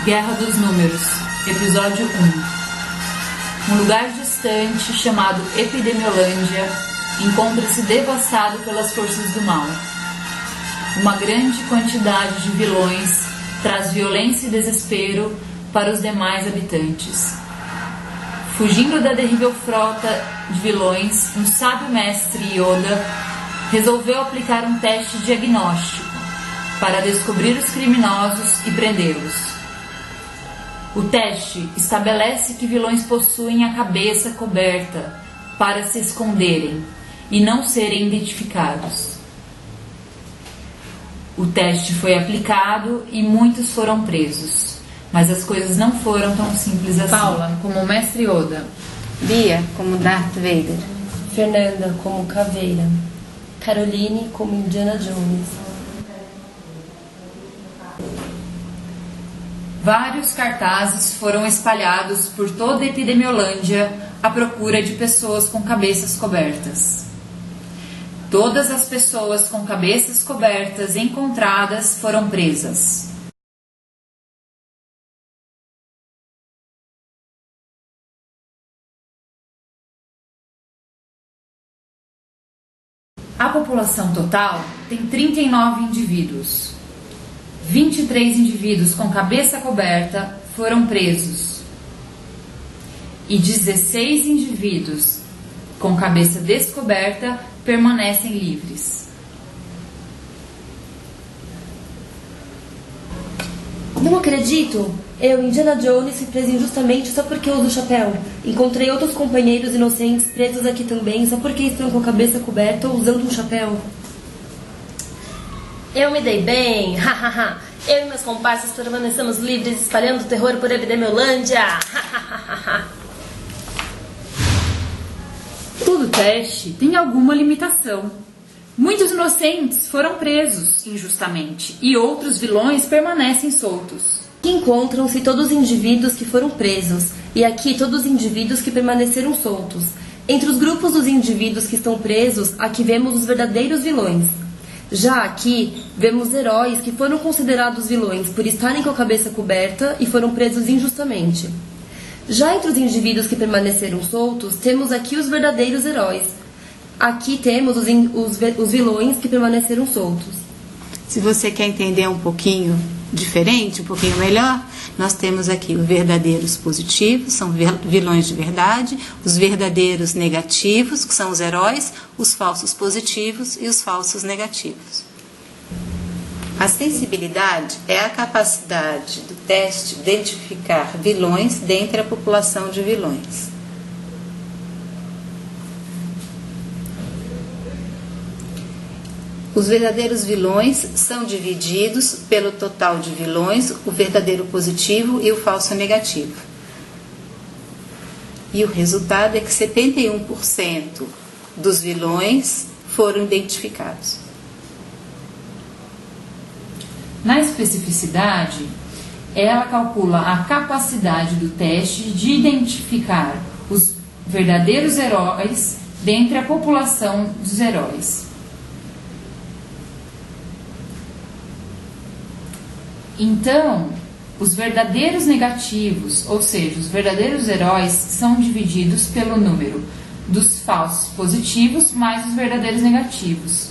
Guerra dos Números, Episódio 1. Um lugar distante, chamado Epidemiolândia, encontra-se devastado pelas forças do mal. Uma grande quantidade de vilões traz violência e desespero para os demais habitantes. Fugindo da terrível frota de vilões, um sábio mestre Yoda resolveu aplicar um teste diagnóstico para descobrir os criminosos e prendê-los. O teste estabelece que vilões possuem a cabeça coberta para se esconderem e não serem identificados. O teste foi aplicado e muitos foram presos, mas as coisas não foram tão simples assim. Paula, como o mestre Yoda. Bia, como Darth Vader. Fernanda, como Caveira. Caroline, como Indiana Jones. Vários cartazes foram espalhados por toda a Epidemiolândia à procura de pessoas com cabeças cobertas. Todas as pessoas com cabeças cobertas encontradas foram presas. A população total tem 39 indivíduos. 23 indivíduos com cabeça coberta foram presos e 16 indivíduos com cabeça descoberta permanecem livres. Não acredito! Eu, Indiana Jones, fui preso injustamente só porque uso chapéu. Encontrei outros companheiros inocentes presos aqui também só porque estão com a cabeça coberta ou usando um chapéu. Eu me dei bem, hahaha. Eu e meus comparsas permanecemos livres espalhando o terror por Epidemiolândia. Todo teste tem alguma limitação. Muitos inocentes foram presos injustamente e outros vilões permanecem soltos. Aqui encontram-se todos os indivíduos que foram presos e aqui todos os indivíduos que permaneceram soltos. Entre os grupos dos indivíduos que estão presos, aqui vemos os verdadeiros vilões. Já aqui, vemos heróis que foram considerados vilões por estarem com a cabeça coberta e foram presos injustamente. Já entre os indivíduos que permaneceram soltos, temos aqui os verdadeiros heróis. Aqui temos os vilões que permaneceram soltos. Se você quer entender um pouquinho diferente, um pouquinho melhor, nós temos aqui os verdadeiros positivos, são vilões de verdade, os verdadeiros negativos, que são os heróis, os falsos positivos e os falsos negativos. A sensibilidade é a capacidade do teste de identificar vilões dentre a população de vilões. Os verdadeiros vilões são divididos pelo total de vilões, o verdadeiro positivo e o falso negativo. E o resultado é que 71% dos vilões foram identificados. Na especificidade, ela calcula a capacidade do teste de identificar os verdadeiros heróis dentre a população dos heróis. Então, os verdadeiros negativos, ou seja, os verdadeiros heróis, são divididos pelo número dos falsos positivos mais os verdadeiros negativos.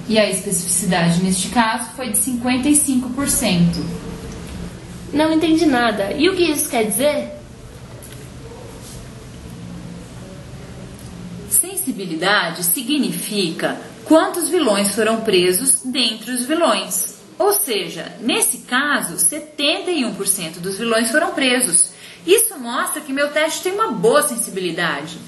E a especificidade neste caso foi de 55%. Não entendi nada. E o que isso quer dizer? Sensibilidade significa quantos vilões foram presos dentre os vilões. Ou seja, nesse caso, 71% dos vilões foram presos. Isso mostra que meu teste tem uma boa sensibilidade.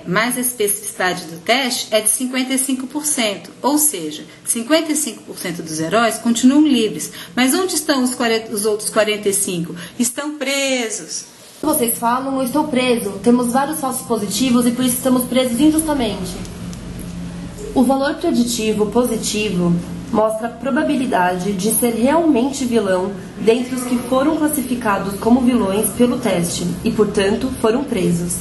Mas a especificidade do teste é de 55%, ou seja, 55% dos heróis continuam livres. Mas onde estão os outros 45%? Estão presos. Vocês falam, eu estou preso. Temos vários falsos positivos e por isso estamos presos injustamente. O valor preditivo positivo mostra a probabilidade de ser realmente vilão dentre os que foram classificados como vilões pelo teste e, portanto, foram presos.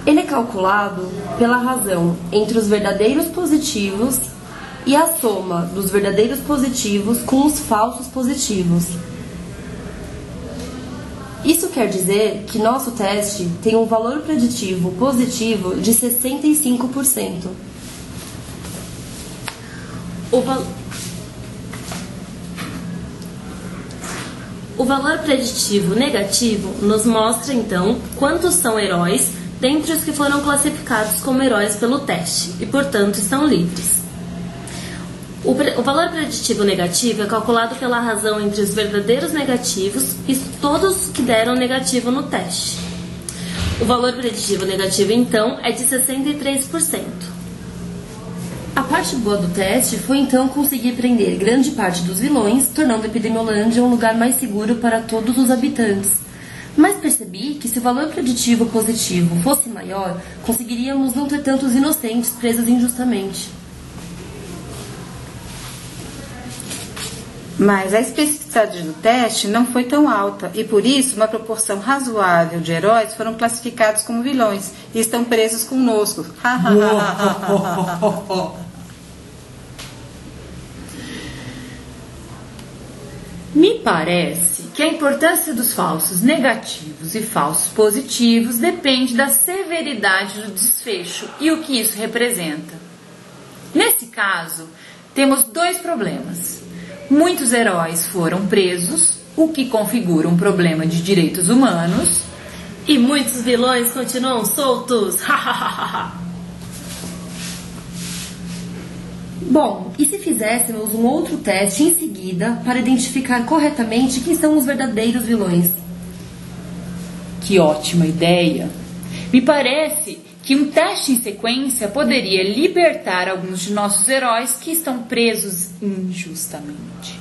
Ele é calculado pela razão entre os verdadeiros positivos e a soma dos verdadeiros positivos com os falsos positivos. Isso quer dizer que nosso teste tem um valor preditivo positivo de 65%. O valor preditivo negativo nos mostra, então, quantos são heróis dentre os que foram classificados como heróis pelo teste e, portanto, estão livres. O valor preditivo negativo é calculado pela razão entre os verdadeiros negativos e todos que deram negativo no teste. O valor preditivo negativo, então, é de 63%. A parte boa do teste foi então conseguir prender grande parte dos vilões, tornando Epidemiolândia um lugar mais seguro para todos os habitantes. Mas percebi que se o valor preditivo positivo fosse maior, conseguiríamos não ter tantos inocentes presos injustamente. Mas a especificidade do teste não foi tão alta e, por isso, uma proporção razoável de heróis foram classificados como vilões e estão presos conosco. Me parece que a importância dos falsos negativos e falsos positivos depende da severidade do desfecho e o que isso representa. Nesse caso, temos dois problemas. Muitos heróis foram presos, o que configura um problema de direitos humanos, e muitos vilões continuam soltos. Bom, e se fizéssemos um outro teste em seguida para identificar corretamente quem são os verdadeiros vilões? Que ótima ideia! Me parece que um teste em sequência poderia libertar alguns de nossos heróis que estão presos injustamente.